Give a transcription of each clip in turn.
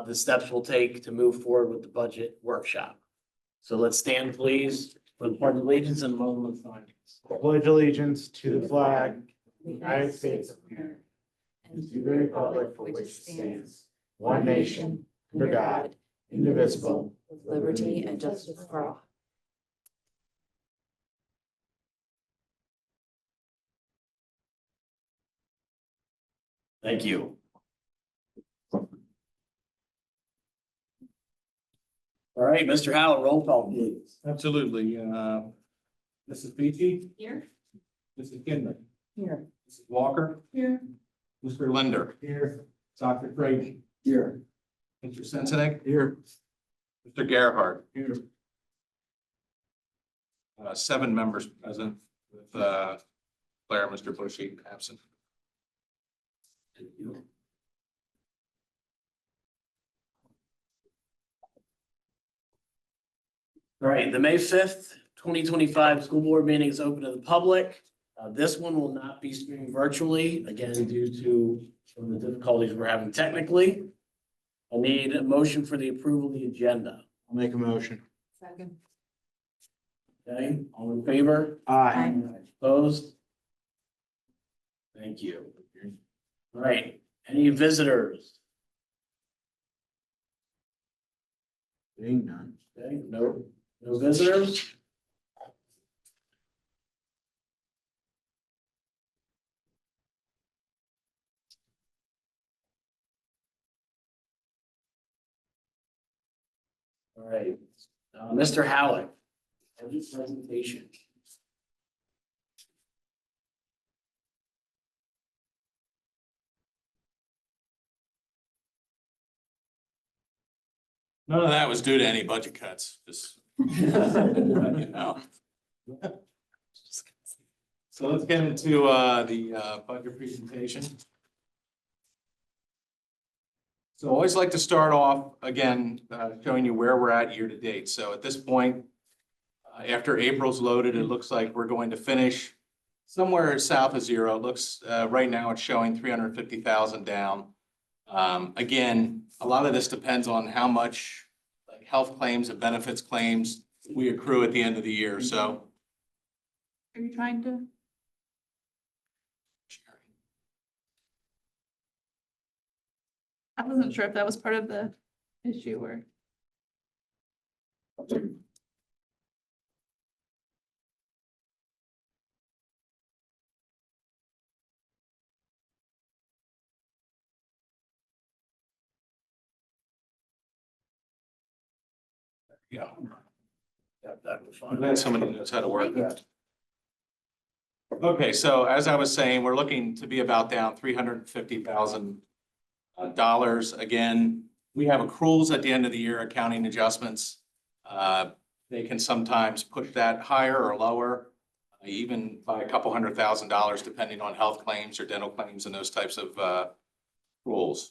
the steps we'll take to move forward with the budget workshop. So let's stand, please, for the pledge of allegiance and moment of silence. Pledge allegiance to the flag of the United States of America and to the republic for which it stands, one nation, under God, indivisible, with liberty and justice for all. Thank you. All right, Mr. Howard, roll call, please. Absolutely. Mrs. Beachy, Here. Mrs. Kinley, Here. Mrs. Walker, Here. Mr. Linder, here. Dr. Creighton, Here. Mr. Sensenig, Here. Mr. Gerhard. Here. 7 members present with Claire, Mr. Bushy absent. All right, the May 5th, 2025 school board meeting is open to the public. This one will not be streamed virtually, again, due to some of the difficulties we're having technically. I need a motion for the approval of the agenda. I'll make a motion. Second. Okay, all in favor? Aye. Opposed? Thank you. All right, any visitors? Being none. Okay, no visitors? All right, Mr. Howick, any presentation? None of that was due to any budget cuts, just, you know. So let's get into the budget presentation. So I always like to start off again, showing you where we're at year to date. So at this point, after April's loaded, it looks like we're going to finish somewhere south of zero. It looks, right now it's showing 350,000 down. Again, a lot of this depends on how much like health claims and benefits claims we accrue at the end of the year, so. Are you trying to? I wasn't sure if that was part of the issue or. Yeah, That was I'm fine. glad somebody knows how to work that. Okay, so as I was saying, we're looking to be about down $350,000. Again, we have accruals at the end of the year, accounting adjustments. They can sometimes push that higher or lower, even by a couple $100,000, depending on health claims or dental claims and those types of accruals.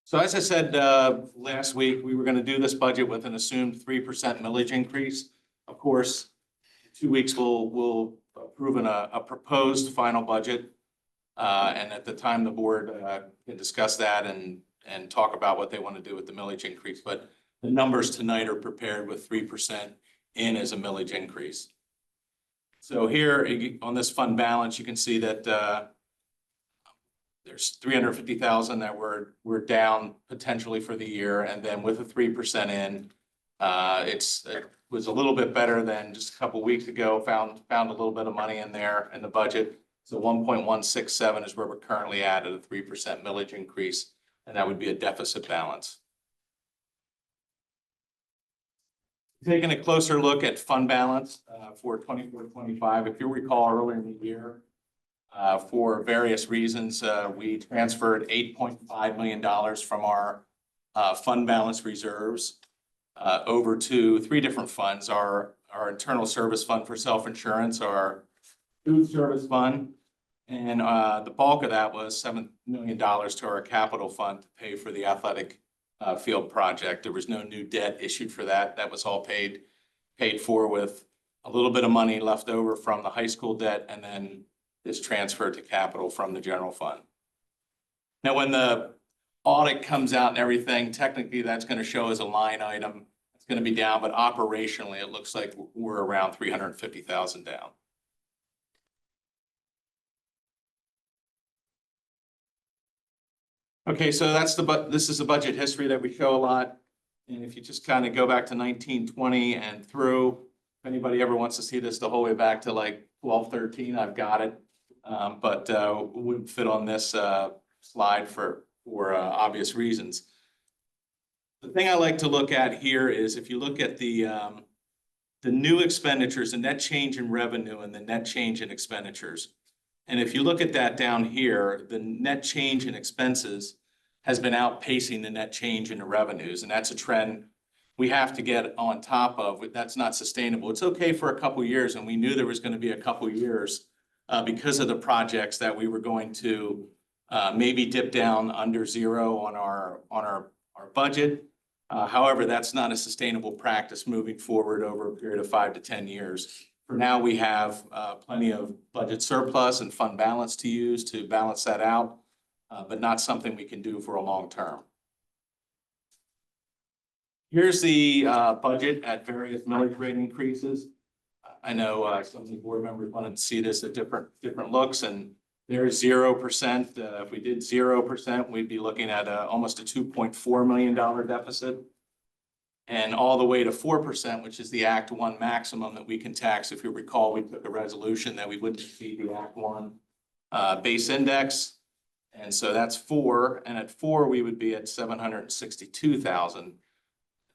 So as I said last week, we were going to do this budget with an assumed 3% millage increase. Of course, 2 weeks we'll approve a proposed final budget. And at the time, the board can discuss that and talk about what they want to do with the millage increase. But the numbers tonight are prepared with 3% in as a millage increase. So here on this fund balance, you can see that there's 350,000 that we're down potentially for the year, and then with a 3% in, it was a little bit better than just a couple weeks ago. Found a little bit of money in there in the budget. So 1.167 is where we're currently at a 3% millage increase, and that would be a deficit balance. Taking a closer look at fund balance for 24-25, if you recall earlier in the year, for various reasons, we transferred $8.5 million from our fund balance reserves over to 3 different funds: our internal service fund for self-insurance, our food service fund, and the bulk of that was $7 million to our capital fund to pay for the athletic field project. There was no new debt issued for that. That was all paid for with a little bit of money left over from the high school debt, and then this transfer to capital from the general fund. Now, when the audit comes out and everything, technically that's going to show as a line item. It's going to be down, but operationally, it looks like we're around 350,000 down. Okay, so this is the budget history that we show a lot. And if you just kind of go back to 1920 and through, if anybody ever wants to see this the whole way back to like 12, 13, I've got it. But wouldn't fit on this slide for obvious reasons. The thing I like to look at here is if you look at the new expenditures, the net change in revenue and the net change in expenditures. And if you look at that down here, the net change in expenses has been outpacing the net change in the revenues. And that's a trend we have to get on top of. That's not sustainable. It's okay for a couple of years. And we knew there was going to be a couple of years because of the projects that we were going to maybe dip down under zero on our budget. However, that's not a sustainable practice moving forward over a period of 5 to 10 years. For now, we have plenty of budget surplus and fund balance to use to balance that out, but not something we can do for a long term. Here's the budget at various millage rate increases. I know some of the board members wanted to see this at different looks, and there's 0%. If we did 0%, we'd be looking at almost a $2.4 million deficit. And all the way to 4%, which is the Act 1 maximum that we can tax. If you recall, we took a resolution that we wouldn't exceed the Act 1 base index. And so that's 4. And at 4, we would be at 762,000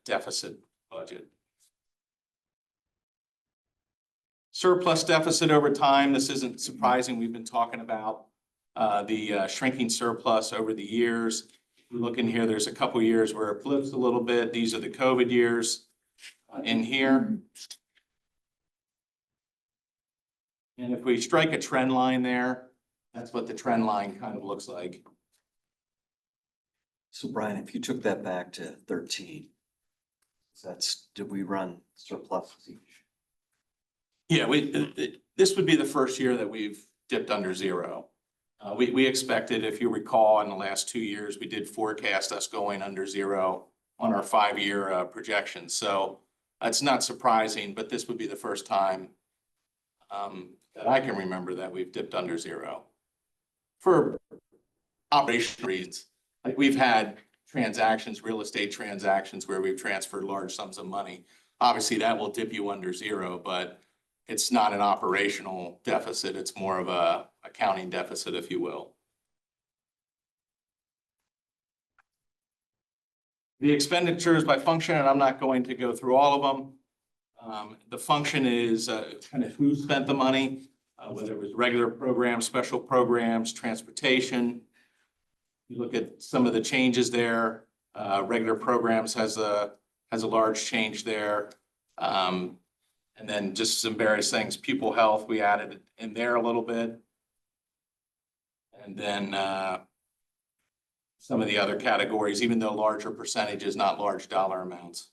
deficit budget. Surplus deficit over time. This isn't surprising. We've been talking about the shrinking surplus over the years. Look in here, there's a couple years where it flips a little bit. These are the COVID years in here. And if we strike a trend line there, that's what the trend line kind of looks like. So Brian, if you took that back to 13, did we run surplus each? Yeah, this would be the first year that we've dipped under zero. We expected, if you recall, in the last 2 years, we did forecast us going under zero on our 5-year projections. So that's not surprising, but this would be the first time that I can remember that we've dipped under zero. For operational reasons, like we've had transactions, real estate transactions where we've transferred large sums of money. Obviously, that will dip you under zero, but it's not an operational deficit. It's more of a accounting deficit, if you will. The expenditures by function, and I'm not going to go through all of them. The function is kind of who spent the money, whether it was regular programs, special programs, transportation. You look at some of the changes there. Regular programs has a large change there. And then just some various things, pupil health, we added in there a little bit. And then some of the other categories, even though larger percentages, not large dollar amounts.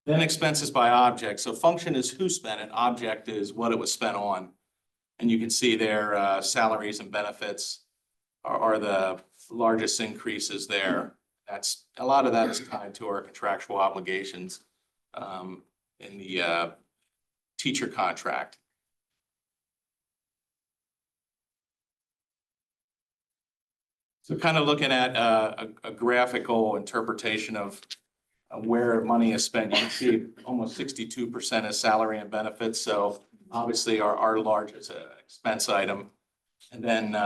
Then expenses by object. So function is who spent it, object is what it was spent on. And you can see there salaries and benefits are the largest increases there. A lot of that is tied to our contractual obligations in the teacher contract. So kind of looking at a graphical interpretation of where money is spent, you can see almost 62% is salary and benefits. So obviously our largest expense item. And then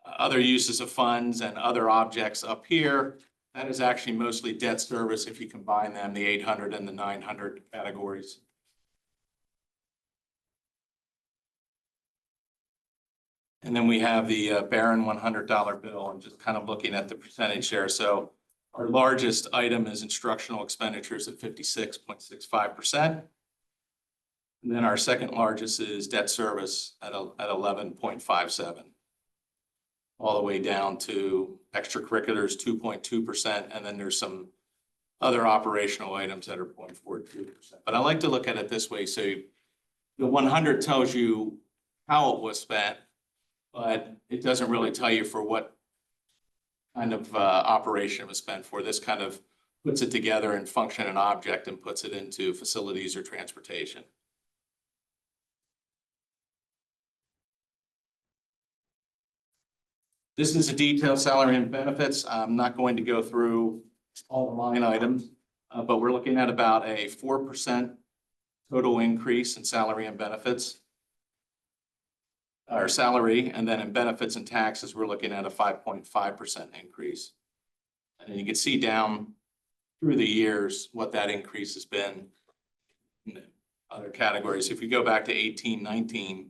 other uses of funds and other objects up here. That is actually mostly debt service if you combine them, the 800 and the 900 categories. And then we have the Barron $100 bill and just kind of looking at the percentage there. So our largest item is instructional expenditures at 56.65%. And then our second largest is debt service at 11.57%. All the way down to extracurriculars, 2.2%. And then there's some other operational items that are 0.42%. But I like to look at it this way. So the 100 tells you how it was spent. but it doesn't really tell you for what kind of operation it was spent for. This kind of puts it together in function and object and puts it into facilities or transportation. This is a detailed salary and benefits. I'm not going to go through all the line items, but we're looking at about a 4% total increase in salary and benefits. Our salary, and then in benefits and taxes, we're looking at a 5.5% increase. And then you can see down through the years what that increase has been in other categories. If you go back to 18-19,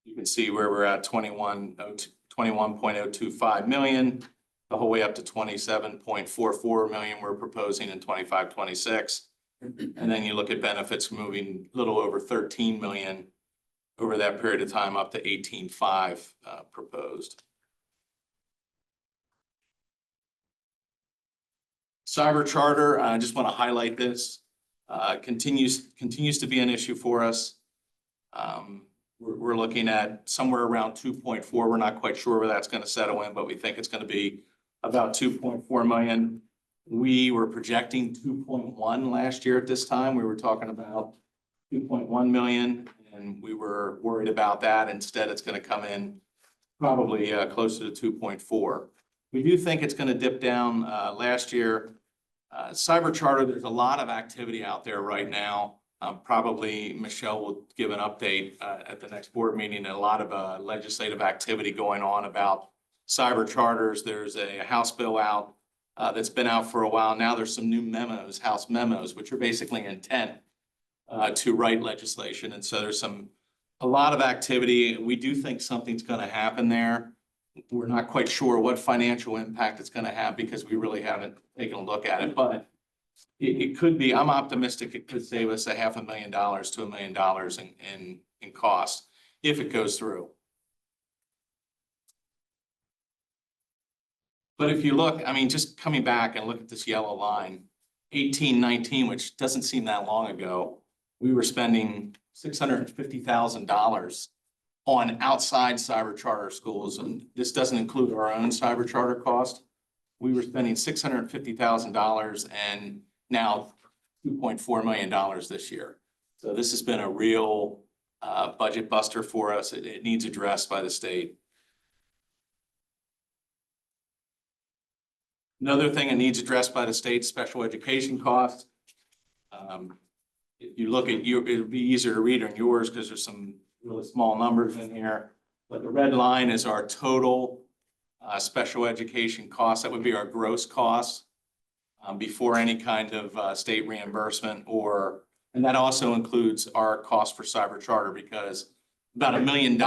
you can see where we're at 21.025 million, the whole way up to 27.44 million we're proposing in 25-26. And then you look at benefits moving a little over 13 million over that period of time up to 18.5 proposed. Cyber charter, I just want to highlight this, continues to be an issue for us. We're looking at somewhere around 2.4. We're not quite sure where that's going to settle in, but we think it's going to be about 2.4 million. We were projecting 2.1 last year at this time. We were talking about 2.1 million, and we were worried about that. Instead, it's going to come in probably closer to 2.4. We do think it's going to dip down. Last year, cyber charter, there's a lot of activity out there right now. Probably Michelle will give an update at the next board meeting. A lot of legislative activity going on about cyber charters. There's a House bill out that's been out for a while now. There's some new memos, House memos, which are basically intent to write legislation. And so there's a lot of activity. We do think something's going to happen there. We're not quite sure what financial impact it's going to have because we really haven't taken a look at it, but it could be. I'm optimistic it could save us $500,000 to $1 million in cost if it goes through. But if you look, I mean, just coming back and look at this yellow line, 18-19, which doesn't seem that long ago, we were spending $650,000 on outside cyber charter schools, and this doesn't include our own cyber charter cost. We were spending $650,000 and now $2.4 million this year. So this has been a real budget buster for us. It needs addressed by the state. Another thing that needs addressed by the state, special education costs. If you look at it'll be easier to read on yours because there's some really small numbers in here. But the red line is our total special education costs. That would be our gross costs before any kind of state reimbursement, and that also includes our cost for cyber charter, because about $1 million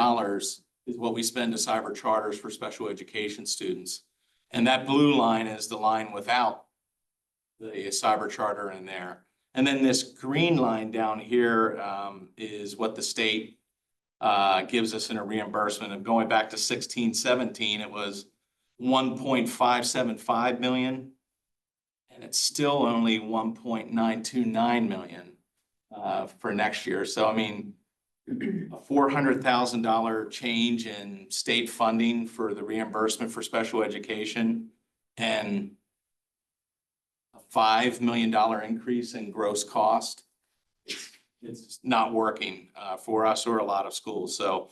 is what we spend to cyber charters for special education students. And that blue line is the line without the cyber charter in there. And then this green line down here is what the state gives us in a reimbursement. And going back to 16-17, it was 1.575 million. And it's still only 1.929 million for next year. So, I mean, a $400,000 change in state funding for the reimbursement for special education and a $5 million increase in gross cost. It's not working for us or a lot of schools. So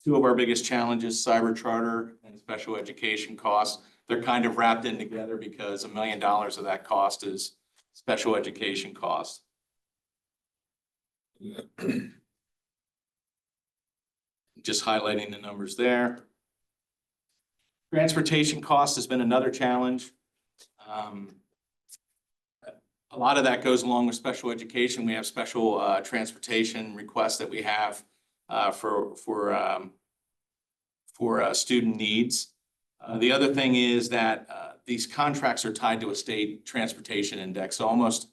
two of our biggest challenges, cyber charter and special education costs. They're kind of wrapped in together because $1 million of that cost is special education cost. Just highlighting the numbers there. Transportation cost has been another challenge. A lot of that goes along with special education. We have special transportation requests that we have for student needs. The other thing is that these contracts are tied to a state transportation index. So almost,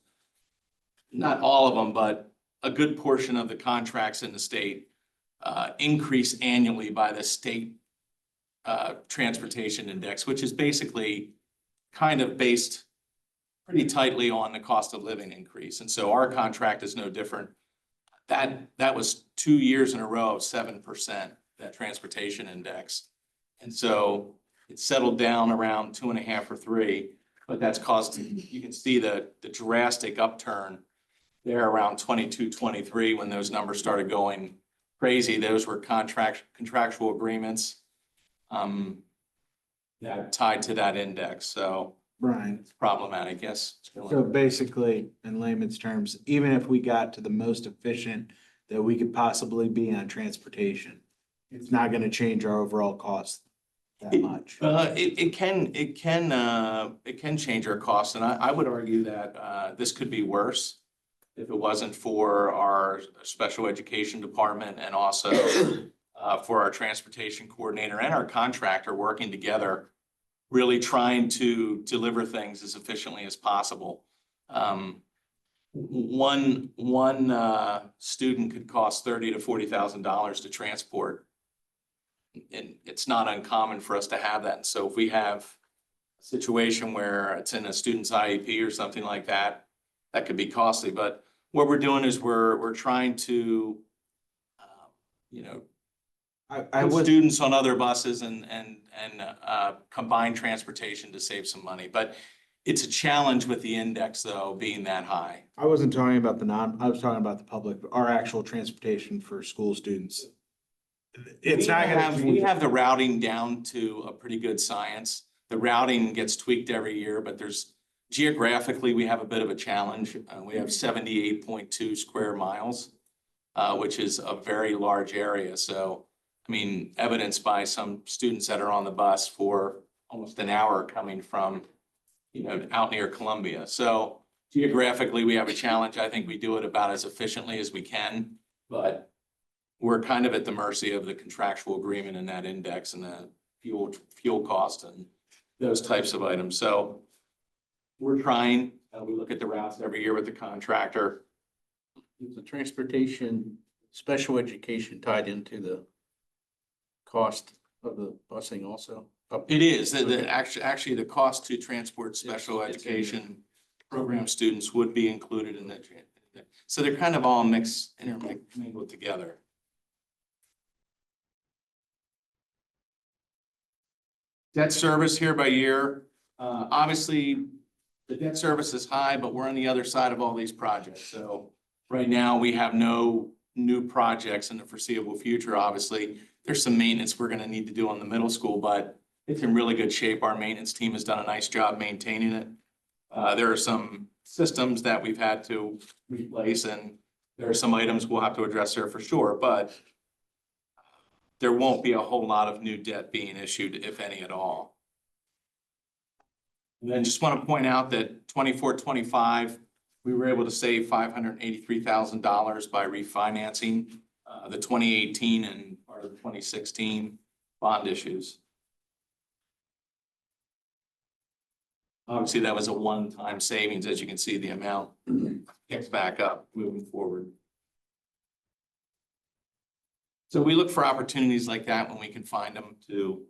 not all of them, but a good portion of the contracts in the state increase annually by the state transportation index, which is basically kind of based pretty tightly on the cost of living increase. And so our contract is no different. That was 2 years in a row of 7% that transportation index. And so it's settled down around 2.5 or 3, but that's caused, you can see the drastic upturn there around 22, 23, when those numbers started going crazy. Those were contractual agreements that tied to that index. So Brian, it's problematic, yes. so basically, in layman's terms, even if we got to the most efficient that we could possibly be on transportation, it's not gonna change our overall cost that much. It can change our costs, and I would argue that this could be worse if it wasn't for our special education department and also for our transportation coordinator and our contractor working together, really trying to deliver things as efficiently as possible. One student could cost $30,000 to $40,000 to transport. And it's not uncommon for us to have that. And so if we have a situation where it's in a student's IEP or something like that, that could be costly. But what we're doing is we're trying to, I put would, students on other buses and combine transportation to save some money. But it's a challenge with the index, though, being that high. I wasn't talking about I was talking about the public, our actual transportation for school students. It's not gonna We change. have the routing down to a pretty good science. The routing gets tweaked every year, but geographically, we have a bit of a challenge. We have 78.2 square miles, which is a very large area. So, I mean, evidenced by some students that are on the bus for almost an hour coming from, out near Columbia. So geographically, we have a challenge. I think we do it about as efficiently as we can, but we're kind of at the mercy of the contractual agreement in that index and the fuel cost and those types of items. So we're trying, we look at the routes every year with the contractor. Is the transportation, special education tied into the cost of the busing also? It is, Okay. actually, the cost to transport special It's in there. education program students would be included in that. So they're kind of all intermingled together. Debt service here by year, obviously, the debt service is high, but we're on the other side of all these projects. So right now, we have no new projects in the foreseeable future. Obviously, there's some maintenance we're gonna need to do on the middle school, but it's in really good shape. Our maintenance team has done a nice job maintaining it. There are some systems that we've had to replace, and there are some items we'll have to address there for sure, but there won't be a whole lot of new debt being issued, if any at all. And then just want to point out that 24-25, we were able to save $583,000 by refinancing the 2018 and part of the 2016 bond issues. Obviously, that was a one-time savings. As you can see, the amount gets back up moving forward. So we look for opportunities like that when we can find them to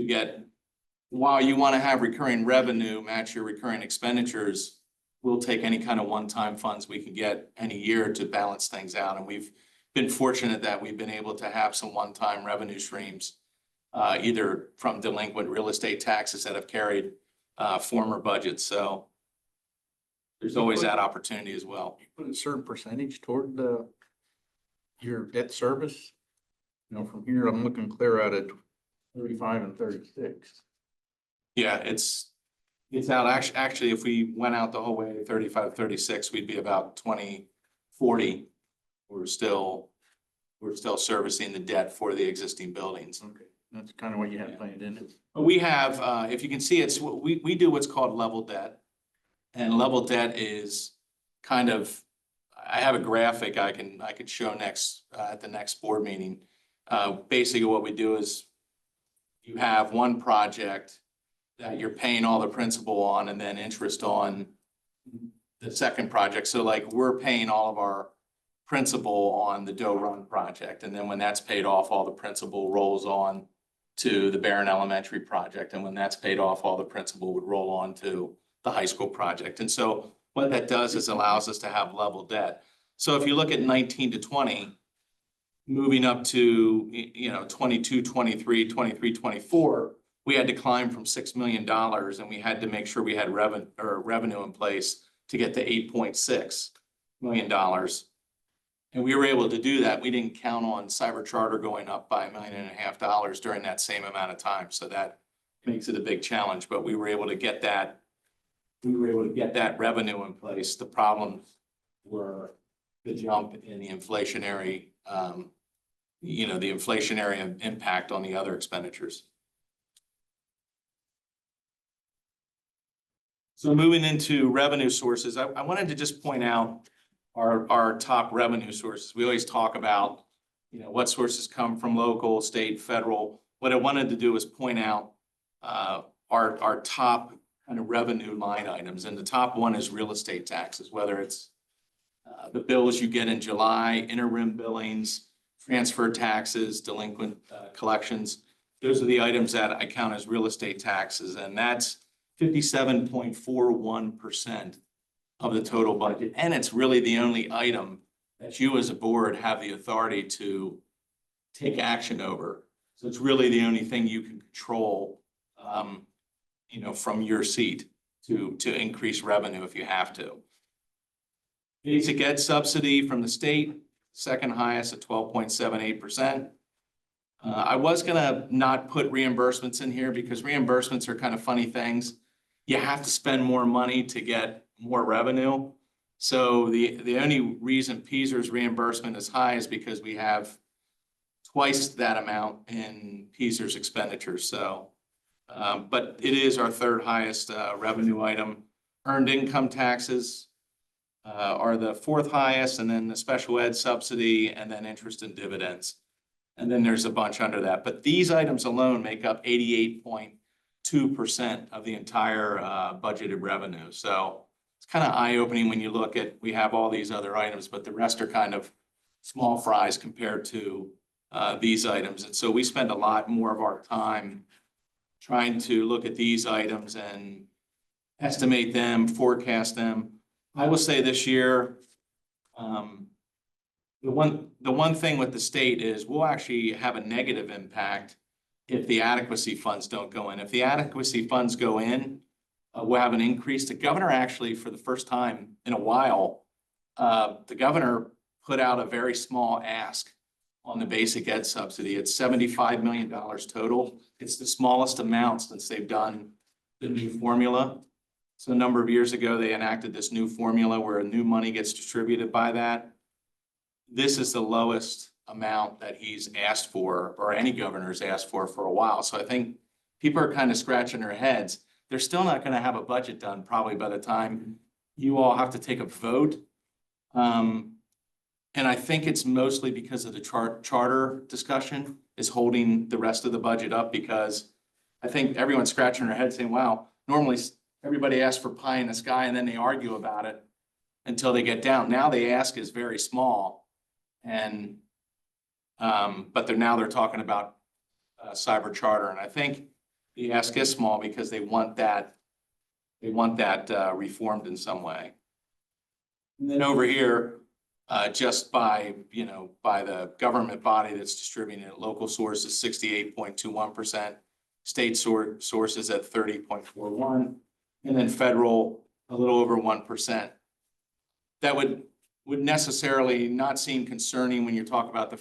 get, while you want to have recurring revenue match your recurring expenditures, we'll take any kind of one-time funds we can get any year to balance things out. And we've been fortunate that we've been able to have some one-time revenue streams, either from delinquent real estate taxes that have carried former budgets. So there's always that opportunity as well. You put a certain percentage toward your debt service? From here, I'm looking clear out at 35 and 36. Yeah, it's out. Actually, if we went out the whole way to 35, 36, we'd be about 20, 40. We're still servicing the debt for the existing buildings. Okay, that's kind of what you had planned, isn't it? We have, if you can see, we do what's called level debt. And level debt is kind of, I have a graphic I could show next, at the next board meeting. Basically what we do is you have one project that you're paying all the principal on and then interest on the second project. So like we're paying all of our principal on the Doe Run project. And then when that's paid off, all the principal rolls on to the Barron Elementary project. And when that's paid off, all the principal would roll on to the high school project. And so what that does is allows us to have level debt. So if you look at 19 to 20, moving up to, 22, 23, 23, 24, we had to climb from $6 million and we had to make sure we had revenue in place to get to $8.6 million. And we were able to do that. We didn't count on cyber charter going up by $1.5 million during that same amount of time. So that makes it a big challenge, but we were able to get that. We were able to get that revenue in place. The problems were the jump in the inflationary, the inflationary impact on the other expenditures. So moving into revenue sources, I wanted to just point out our top revenue sources. We always talk about, what sources come from local, state, federal. What I wanted to do is point out our top kind of revenue line items. And the top one is real estate taxes, whether it's the bills you get in July, interim billings, transfer taxes, delinquent collections. Those are the items that I count as real estate taxes, and that's 57.41% of the total budget. And it's really the only item that you as a board have the authority to take action over. So it's really the only thing you can control, from your seat to increase revenue if you have to. Basic ed subsidy from the state, second highest at 12.78%. I was gonna not put reimbursements in here because reimbursements are kind of funny things. You have to spend more money to get more revenue. So the only reason PSER's reimbursement is high is because we have twice that amount in PSER's expenditures. So, but it is our third highest revenue item. Earned income taxes are the fourth highest, and then the special ed subsidy, and then interest and dividends. And then there's a bunch under that. But these items alone make up 88.2% of the entire budgeted revenue. So it's kind of eye-opening when you look at, we have all these other items, but the rest are kind of small fries compared to these items. And so we spend a lot more of our time trying to look at these items and estimate them, forecast them. I will say this year, the one thing with the state is we'll actually have a negative impact if the adequacy funds don't go in. If the adequacy funds go in, we'll have an increase. The governor actually, for the first time in a while, the governor put out a very small ask on the basic ed subsidy. It's $75 million total. It's the smallest amount since they've done the new formula. So a number of years ago, they enacted this new formula where new money gets distributed by that. This is the lowest amount that he's asked for, or any governor's asked for a while. So I think people are kind of scratching their heads. They're still not going to have a budget done probably by the time you all have to take a vote. And I think it's mostly because of the charter discussion is holding the rest of the budget up, because I think everyone's scratching their head saying, wow, normally everybody asks for pie in the sky and then they argue about it until they get down. Now the ask is very small, and but they're talking about cyber charter, and I think the ask is small because they want that reformed in some way. And then over here, just by the government body that's distributing it, local sources 68.21%, state sources at 30.41%. And then federal, a little over 1%. That would necessarily not seem concerning when you talk about the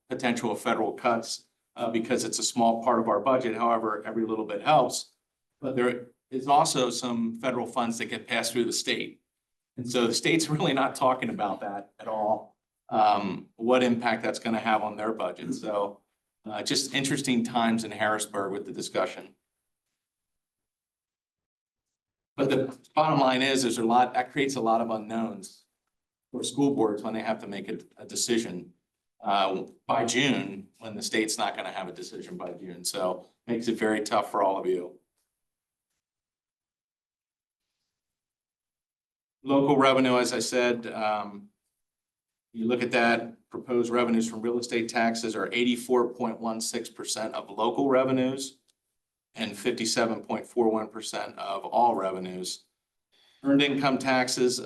potential of federal cuts, because it's a small part of our budget. However, every little bit helps. But there is also some federal funds that get passed through the state. And so the state's really not talking about that at all, what impact that's going to have on their budget. So just interesting times in Harrisburg with the discussion. But the bottom line is there's that creates a lot of unknowns for school boards when they have to make a decision by June, when the state's not going to have a decision by June. So makes it very tough for all of you. Local revenue, as I said, you look at that, proposed revenues from real estate taxes are 84.16% of local revenues and 57.41% of all revenues. Earned income taxes,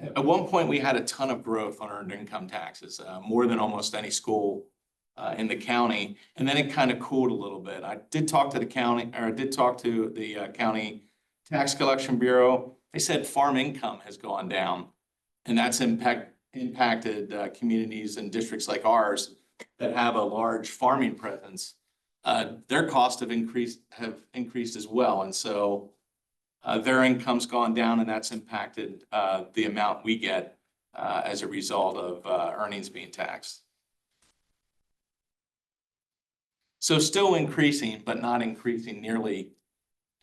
At one point, we had a ton of growth on earned income taxes, more than almost any school in the county. And then it kind of cooled a little bit. I did talk to the county, or I did talk to the county tax collection bureau. They said farm income has gone down, and that's impacted communities and districts like ours that have a large farming presence. Their costs have increased as well, and so their income's gone down, and that's impacted the amount we get as a result of earnings being taxed. So still increasing, but not increasing nearly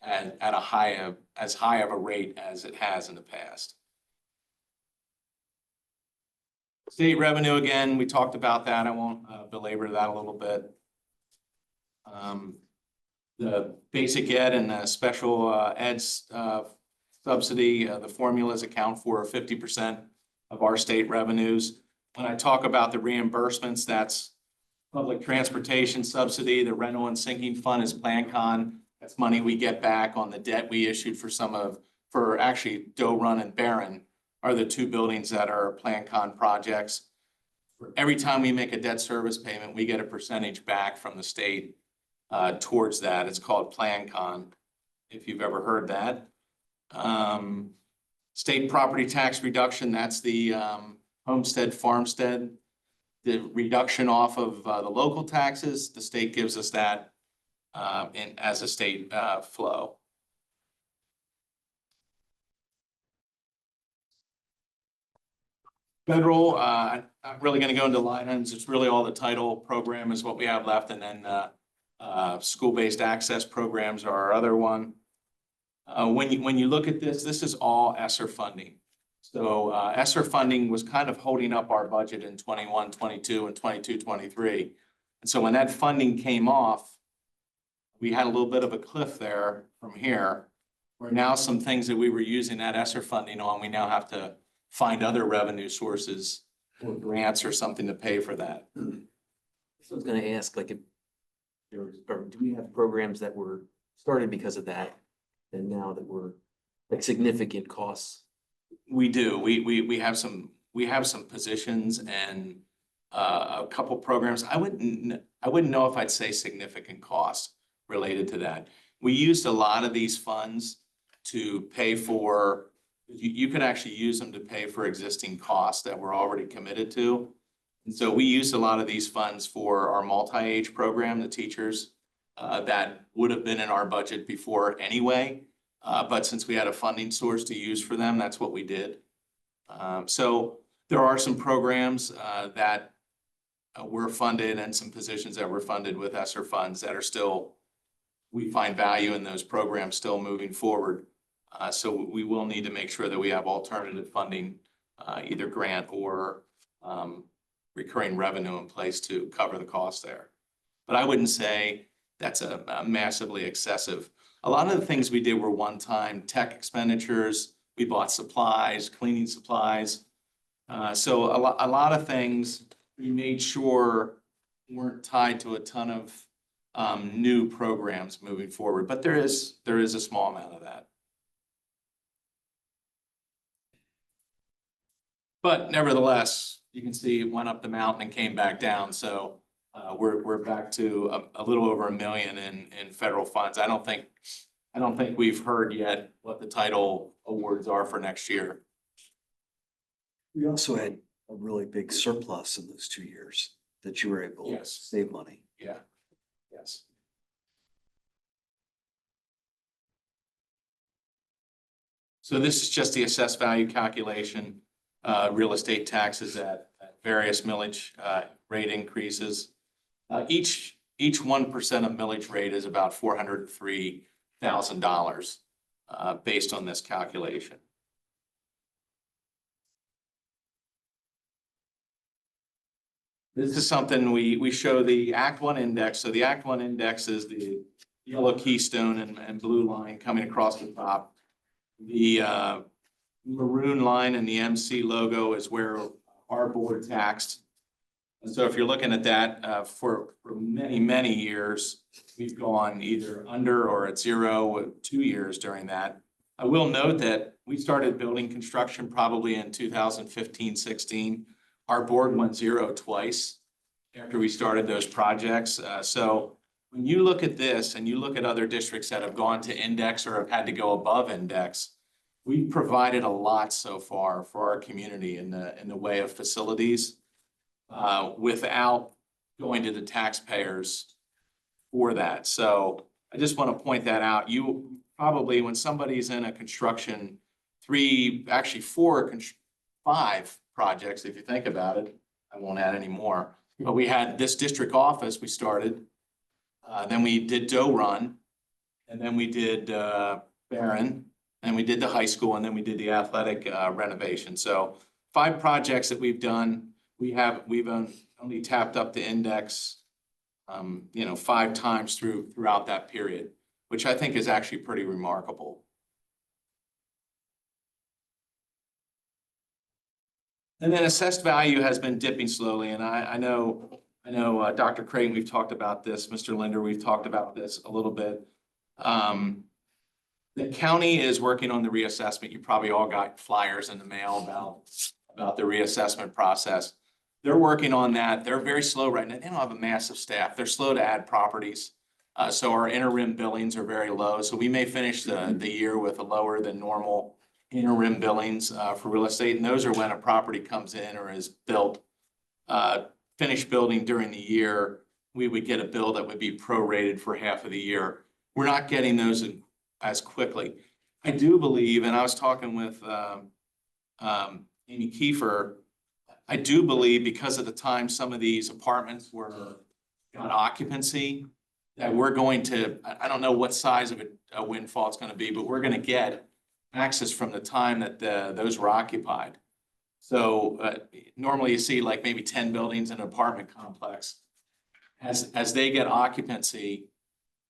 at as high of a rate as it has in the past. State revenue, again, we talked about that. I won't belabor that a little bit. The basic ed and the special ed subsidy, the formulas account for 50% of our state revenues. When I talk about the reimbursements, that's public transportation subsidy. The rental and sinking fund is PlanCon. That's money we get back on the debt we issued for actually Doe Run and Barron are the two buildings that are PlanCon projects. Every time we make a debt service payment, we get a percentage back from the state towards that. It's called PlanCon, if you've ever heard that. State property tax reduction, that's the homestead, farmstead. The reduction off of the local taxes, the state gives us that as a state flow. Federal, I'm not really going to go into line items. It's really all the title program is what we have left, and then school-based access programs are our other one. When you look at this is all ESSER funding. So ESSER funding was kind of holding up our budget in 21, 22, and 22, 23. And so when that funding came off, we had a little bit of a cliff there from here, where now some things that we were using that ESSER funding on, we now have to find other revenue sources or grants or something to pay for that. So I was gonna ask, like, if there was, or do we have programs that were started because of that, and now that were like significant costs? We do. We have some positions and a couple programs. I wouldn't know if I'd say significant costs related to that. We used a lot of these funds to pay for, you could actually use them to pay for existing costs that we're already committed to. And so we used a lot of these funds for our multi-age program, the teachers that would have been in our budget before anyway. But since we had a funding source to use for them, that's what we did. So there are some programs that were funded and some positions that were funded with ESSER funds that are still, we find value in those programs still moving forward. So we will need to make sure that we have alternative funding, either grant or recurring revenue in place to cover the cost there. But I wouldn't say that's a massively excessive. A lot of the things we did were one-time tech expenditures. We bought supplies, cleaning supplies. So a lot of things we made sure weren't tied to a ton of new programs moving forward, but there is a small amount of that. But nevertheless, you can see it went up the mountain and came back down. So we're back to a little over $1 million in federal funds. I don't think we've heard yet what the title awards are for next year. We also had a really big surplus in those 2 years that you were able to Yes. save money. Yeah. Yes. So this is just the assessed value calculation, real estate taxes at various millage rate increases. Each 1% of millage rate is about $403,000 based on this calculation. This is something we show the Act 1 index. So the Act 1 index is the yellow keystone and blue line coming across the top. The maroon line and the MC logo is where our board taxed. And so if you're looking at that for many, many years, we've gone either under or at zero, 2 years during that I will note that we started building construction probably in 2015, 16. Our board went zero twice after we started those projects. So when you look at this and you look at other districts that have gone to index or have had to go above index, we've provided a lot so far for our community in the way of facilities without going to the taxpayers for that. So I just want to point that out. You probably, when somebody's in a construction, five projects, if you think about it, I won't add any more, but we had this district office we started. Then we did Doe Run, and then we did Barron, and we did the high school, and then we did the athletic renovation. So 5 projects that we've done. We've only tapped up the index, 5 times throughout that period, which I think is actually pretty remarkable. And then assessed value has been dipping slowly, and I know, Dr. Creighton, we've talked about this, Mr. Linder, we've talked about this a little bit. The county is working on the reassessment. You probably all got flyers in the mail about the reassessment process. They're working on that. They're very slow right now. They don't have a massive staff. They're slow to add properties. So our interim billings are very low. So we may finish the year with a lower than normal interim billings for real estate. And those are when a property comes in or is built, finished building during the year. We would get a bill that would be prorated for half of the year. We're not getting those as quickly. I do believe, and I was talking with Amy Kiefer, I do believe because of the time some of these apartments got occupancy, that we're going to, I don't know what size of a windfall it's going to be, but we're going to get access from the time that those were occupied. So normally you see like maybe 10 buildings in an apartment complex. As they get occupancy,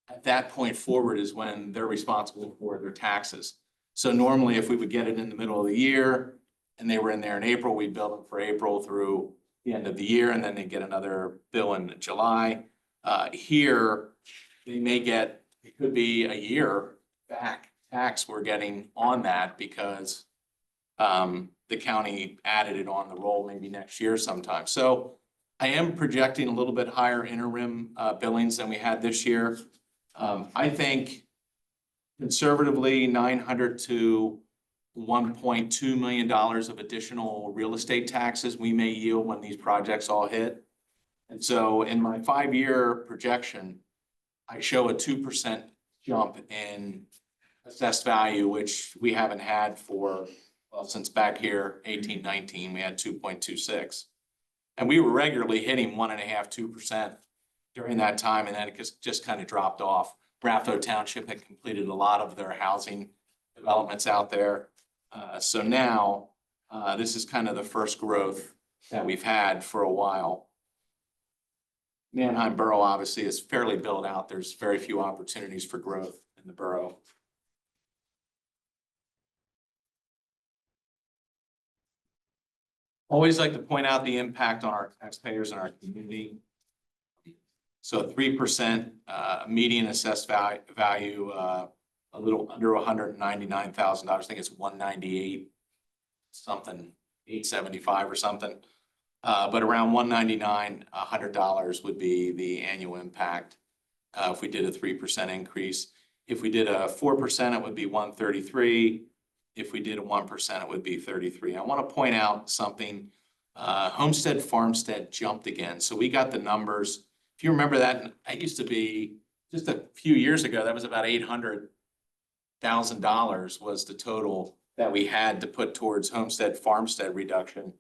at that point forward is when they're responsible for their taxes. So normally if we would get it in the middle of the year and they were in there in April, we'd bill them for April through the end of the year, and then they get another bill in July. Here, they may get, it could be a year back tax we're getting on that because the county added it on the roll maybe next year sometime. So I am projecting a little bit higher interim billings than we had this year. I think conservatively $900 to $1.2 million of additional real estate taxes we may yield when these projects all hit. And so in my 5-year projection, I show a 2% jump in assessed value, which we haven't had since back here, 18, 19, we had 2.26. And we were regularly hitting 1.5%, 2% during that time, and then it just kind of dropped off. Raffo Township had completed a lot of their housing developments out there. So now this is kind of the first growth that we've had for a while. Manheim Borough obviously is fairly built out. There's very few opportunities for growth in the borough. Always like to point out the impact on our taxpayers and our community. So 3% median assessed value, a little under $199,000. I think it's 198 something, 875 or something. But around 199, $100 would be the annual impact if we did a 3% increase. If we did a 4%, it would be 133. If we did a 1%, it would be 33. I want to point out something. Homestead Farmstead jumped again. So we got the numbers. If you remember that, it used to be just a few years ago, that was about $800,000 was the total that we had to put towards Homestead Farmstead reduction.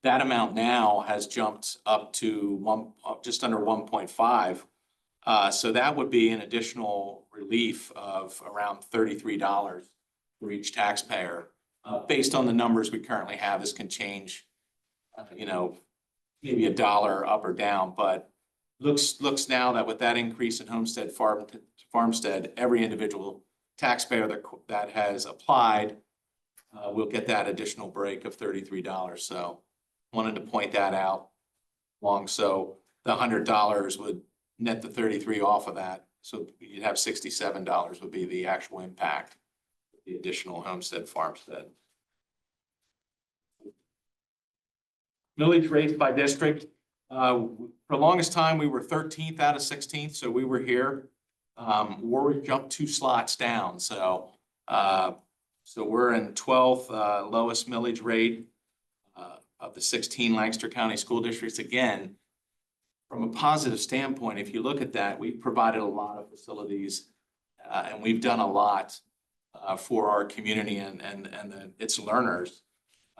That amount now has jumped up to just under 1.5. So that would be an additional relief of around $33 for each taxpayer. Based on the numbers we currently have, this can change, maybe $1 up or down, but looks now that with that increase in Homestead Farmstead, every individual taxpayer that has applied will get that additional break of $33. So wanted to point that out. So the $100 would net the 33 off of that. So you'd have $67 would be the actual impact of the additional homestead farmstead. Millage rates by district. For the longest time, we were 13th out of 16th, so we were here. Warwick jumped 2 slots down, so we're in 12th lowest millage rate of the 16 Lancaster County school districts. Again, from a positive standpoint, if you look at that, we've provided a lot of facilities and we've done a lot for our community and its learners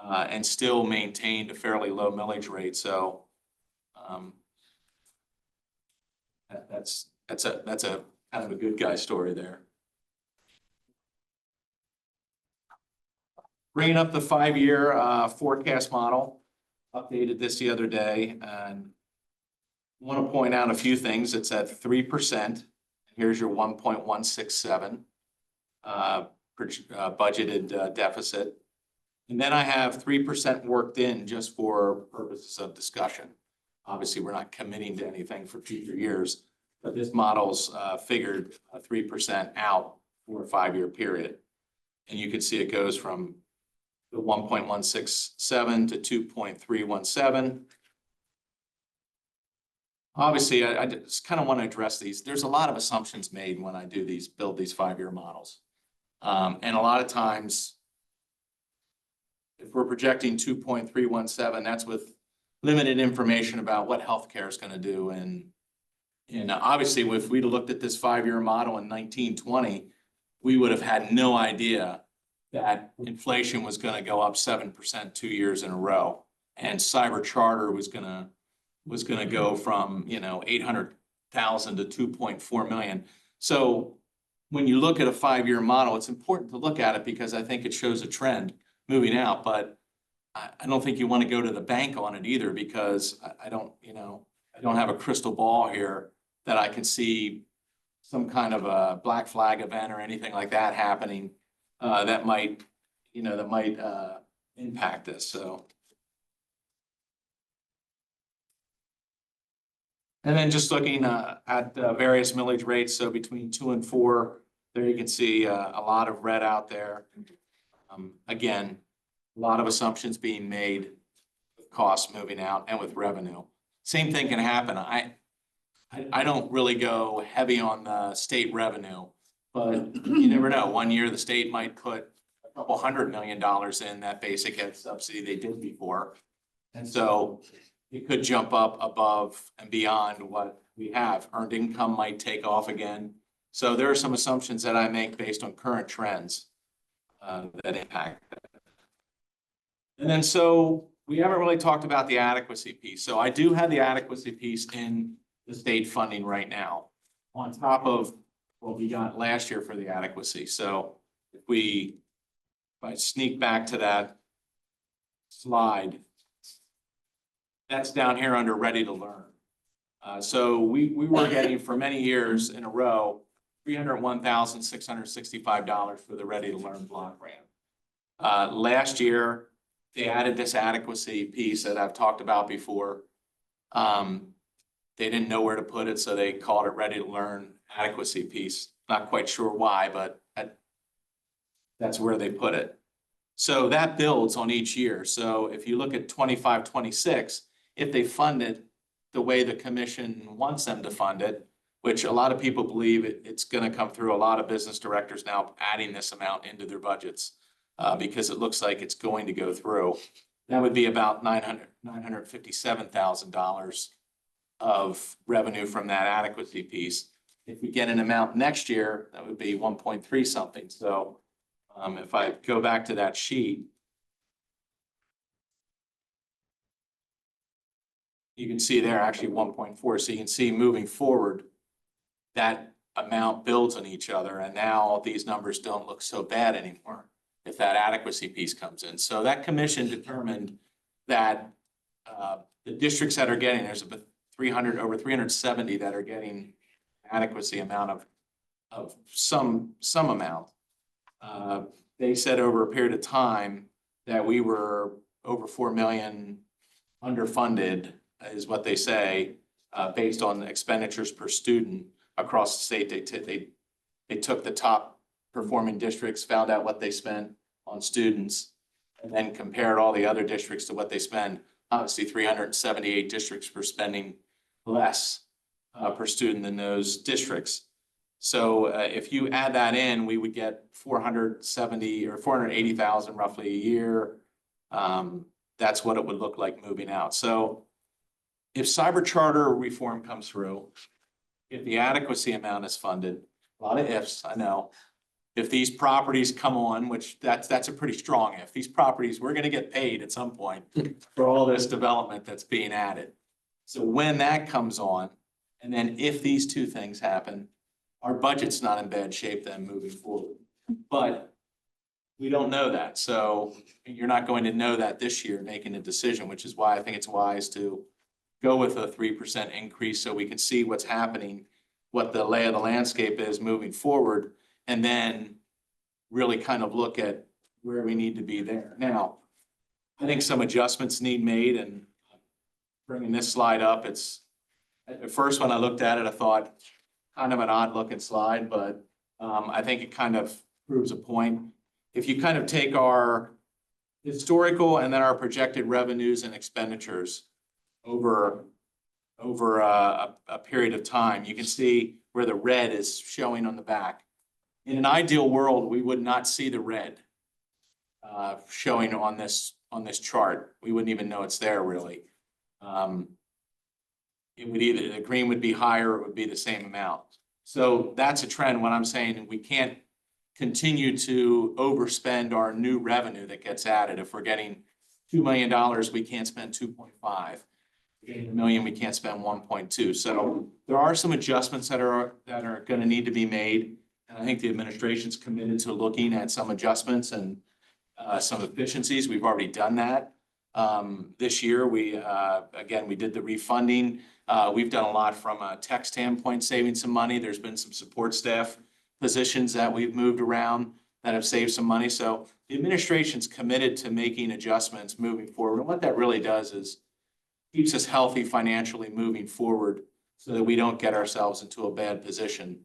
and still maintained a fairly low millage rate. So that's a kind of a good guy story there. Bringing up the 5-year forecast model, updated this the other day, and want to point out a few things. It's at 3%. Here's your 1.167 budgeted deficit. And then I have 3% worked in just for purposes of discussion. Obviously, we're not committing to anything for future years, but this model's figured 3% out for a 5-year period. And you can see it goes from the 1.167 to 2.317. Obviously, I just kind of want to address these. There's a lot of assumptions made when I do these, build these 5-year models. And a lot of times, if we're projecting 2.317, that's with limited information about what healthcare is going to do. And obviously, if we'd looked at this 5-year model in 1920, we would have had no idea that inflation was going to go up 7% 2 years in a row, and cyber charter was going to go from 800,000 to 2.4 million. So when you look at a 5-year model, it's important to look at it because I think it shows a trend moving out. But I don't think you want to go to the bank on it either, because I don't have a crystal ball here that I can see some kind of a black flag event or anything like that happening that might impact this. So. And then just looking at various millage rates, so between 2 and 4, there you can see a lot of red out there. Again, a lot of assumptions being made with costs moving out and with revenue. Same thing can happen. I don't really go heavy on the state revenue, but you never know. One year the state might put a couple $100 million in that basic ed subsidy they did before. And so it could jump up above and beyond what we have. Earned income might take off again. So there are some assumptions that I make based on current trends that impact that. And then so we haven't really talked about the adequacy piece. So I do have the adequacy piece in the state funding right now on top of what we got last year for the adequacy. So if I sneak back to that slide, that's down here under ready to learn. So we were getting for many years in a row, $301,665 for the ready to learn block grant. Last year, they added this adequacy piece that I've talked about before. They didn't know where to put it, so they called it ready to learn adequacy piece. Not quite sure why, but that's where they put it. So that builds on each year. So if you look at 25, 26, if they fund it the way the commission wants them to fund it, which a lot of people believe it's going to come through, a lot of business directors now adding this amount into their budgets because it looks like it's going to go through. That would be about $957,000 of revenue from that adequacy piece. If we get an amount next year, that would be 1.3 something. So if I go back to that sheet, you can see there actually 1.4. So you can see moving forward, that amount builds on each other. And now these numbers don't look so bad anymore if that adequacy piece comes in. So that commission determined that the districts that are getting, there's over 370 that are getting adequacy amount of some amount. They said over a period of time that we were over 4 million underfunded, is what they say, based on expenditures per student across the state. They took the top performing districts, found out what they spent on students, and then compared all the other districts to what they spend. Obviously, 378 districts were spending less per student than those districts. So if you add that in, we would get 470 or 480,000 roughly a year. That's what it would look like moving out. So if cyber charter reform comes through, if the adequacy amount is funded, a lot of ifs, I know. If these properties come on, which that's a pretty strong if, these properties, we're gonna get paid at some point for all this development that's being added. So when that comes on, and then if these two things happen, our budget's not in bad shape then moving forward. But we don't know that, so you're not going to know that this year making a decision, which is why I think it's wise to go with a 3% increase so we can see what's happening, what the lay of the landscape is moving forward, and then really kind of look at where we need to be there. Now, I think some adjustments need made, and bringing this slide up, it's, at first when I looked at it, I thought kind of an odd looking slide, but I think it kind of proves a point. If you kind of take our historical and then our projected revenues and expenditures over a period of time, you can see where the red is showing on the back. In an ideal world, we would not see the red showing on this chart. We wouldn't even know it's there really. It would either, the green would be higher, or it would be the same amount. So that's a trend when I'm saying we can't continue to overspend our new revenue that gets added. If we're getting $2 million, we can't spend 2.5. $1 million, we can't spend 1.2. So there are some adjustments that are going to need to be made. And I think the administration's committed to looking at some adjustments and some efficiencies. We've already done that. This year, we did the refunding. We've done a lot from a tech standpoint, saving some money. There's been some support staff positions that we've moved around that have saved some money. So the administration's committed to making adjustments moving forward. And what that really does is keeps us healthy financially moving forward so that we don't get ourselves into a bad position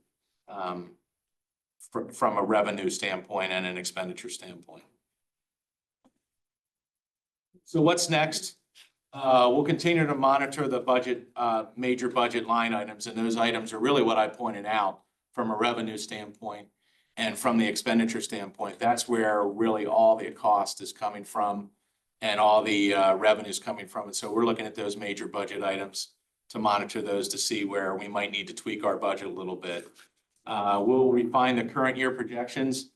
from a revenue standpoint and an expenditure standpoint. So what's next? We'll continue to monitor the budget, major budget line items, and those items are really what I pointed out from a revenue standpoint and from the expenditure standpoint. That's where really all the cost is coming from and all the revenues coming from. And so we're looking at those major budget items to monitor those to see where we might need to tweak our budget a little bit. We'll refine the current year projections.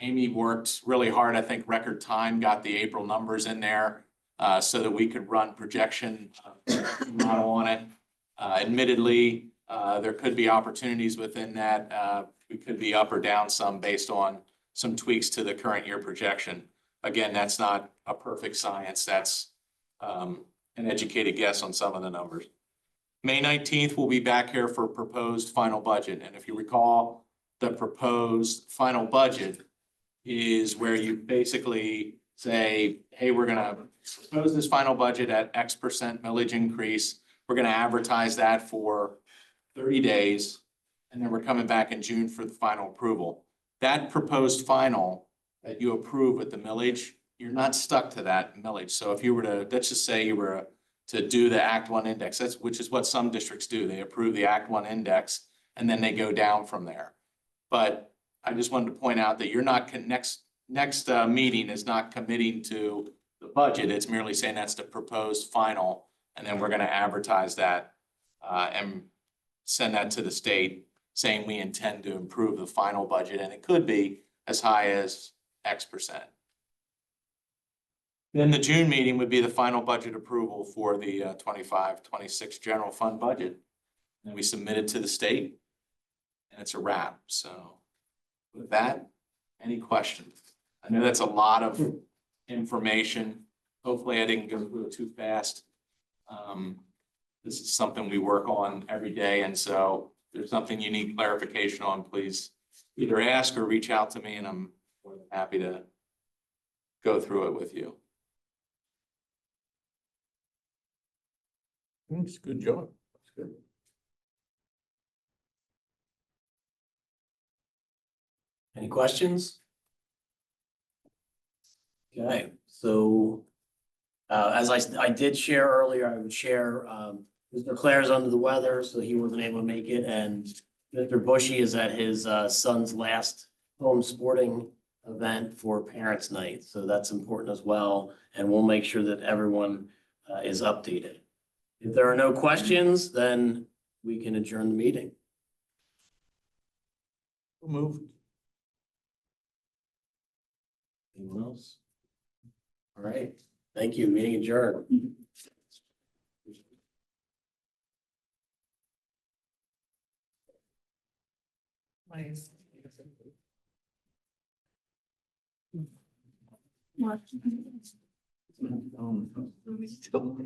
Amy worked really hard, I think record time, got the April numbers in there so that we could run projection model on it. Admittedly, there could be opportunities within that. We could be up or down some based on some tweaks to the current year projection. Again, that's not a perfect science. That's an educated guess on some of the numbers. May 19th, we'll be back here for proposed final budget. And if you recall, the proposed final budget is where you basically say, hey, we're going to propose this final budget at X% millage increase. We're going to advertise that for 30 days. And then we're coming back in June for the final approval. That proposed final that you approve with the millage, you're not stuck to that millage. So if you were to, let's just say you were to do the Act 1 index, which is what some districts do. They approve the Act 1 index and then they go down from there. But I just wanted to point out that you're not, next meeting is not committing to the budget. It's merely saying that's the proposed final. And then we're going to advertise that and send that to the state saying we intend to improve the final budget. And it could be as high as X%. Then the June meeting would be the final budget approval for the 25-26 general fund budget. And we submit it to the state and it's a wrap. So with that, any questions? I know that's a lot of information. Hopefully I didn't go through it too fast. This is something we work on every day. And so if there's something you need clarification on, please either ask or reach out to me and I'm more than happy to go through it with you. Thanks, good job. That's good. Any questions? Okay, so as I did share earlier, I would share, Mr. Claire's under the weather, so he wasn't able to make it, and Mr. Bushy is at his son's last home sporting event for Parents' Night, so that's important as well, and we'll make sure that everyone is updated. If there are no questions, then we can adjourn the meeting. Move. Anyone else? All right, thank you, meeting adjourned. What? Still.